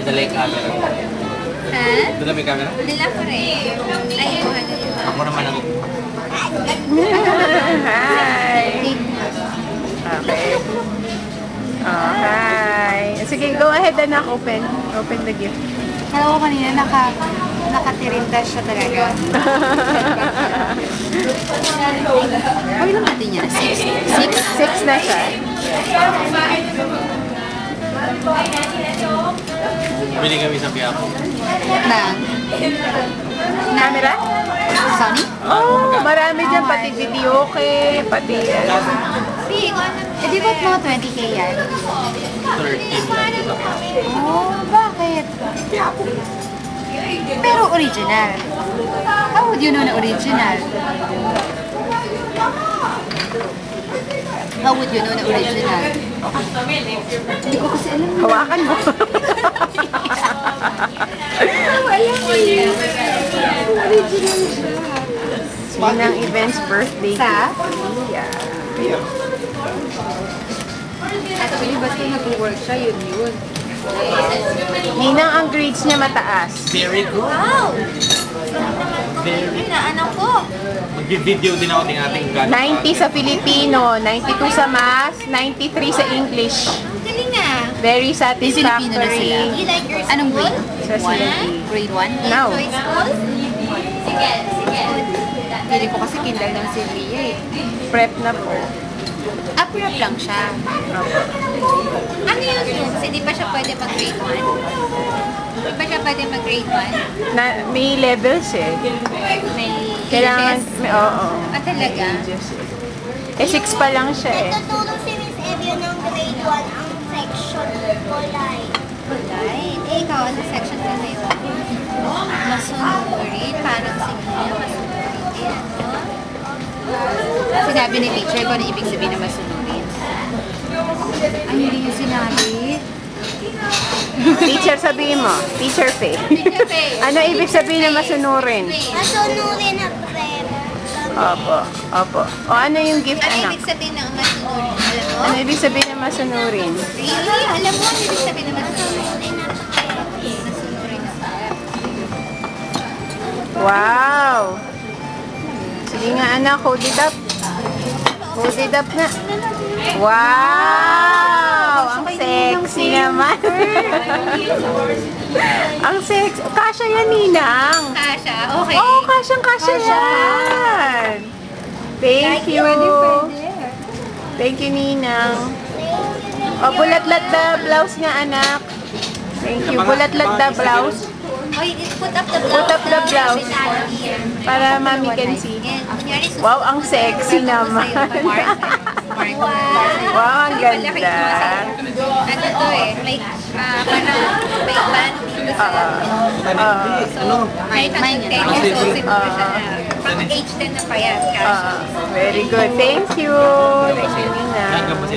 dala yung camera. Ha? Dala may camera? Dala ko rin. Ay, kuha na yun. Ako naman ako. Hi! Okay. Oh, hi! Sige, go ahead anak. Open the gift. Alam ko kanina, nakatirinda siya talaga. Ay, lang natin niya. 6 na siya. Bili kami sa Quiapo. Na? Camera? Sony? Oh, marami dyan. Pati video okay. Pati Eh, di ba mga 20K yan? 13 lang sa Quiapo. Oh, bakit? Pero original. How would you know na original? How would you know na original? Hindi ko kasi alam. hawakan mo. Ninang Events birthday Sa? gift. Yeah. Actually, ba't kung nag-work siya, yun. Ninang ang grades niya mataas. Very good. Wow! Very. Inaanak ko. Mag-video din ako ng ating 90 sa Filipino, 92 sa Math, 93 sa English. Galing na. Very Filipino na sila. satisfactory. You like your Anong grade? Sa sila. Grade 1? Now. Sige. Pili ko kasi kindle ng si Ria eh. Prep na po. Prep lang siya. Ano yun? Hindi pa siya pwede mag-grade 1? Hindi pa siya pwede mag-grade 1? May levels eh. May Kailangan, ages? oo. Talaga? Eh, 6 pa lang siya eh. Nagtutulong si Miss Evia ng grade 1 ang section kulay. Kulay. Eh, ikaw, ano section ka ngayon? Masunurin. Parang sige, masunurin. Ano? Sinabi ni teacher ko na ibig sabihin na masunurin. Ay, hindi yung sinabi. Teacher, sabihin mo. Teacher Faye. Teacher Faye. Ano ibig sabihin na masunurin? Masunurin na prep. Opo. O ano yung gift, Ano anak? ibig sabihin ng masunurin? Alam mo? Ano ibig sabihin na masunurin? Really? Alam mo ano ibig sabihin ng masunurin? Masunurin na prep. Wow! Sige nga, anak. Hold it up. Hold it up na. Wow! Ang sexy naman. Ang sexy. Kasha yan, Ninang. Kasha, okay. Oo, kasyang-kasya yan. Thank you. Thank you, Ninang. O, bulat-lat the blouse nga, anak. Thank you. Bulat-lat the blouse. Oy, put up the blouse. Put up the blouse. Para mami can see. Wow, ang sexy naman. Wow, ang ganda. Ano to eh, may parang may band dito sa so, may content so siguro siya na pang age 10 na pa yan, cash. Very good. Thank you. Thank you, Nina. Hanggang pa sa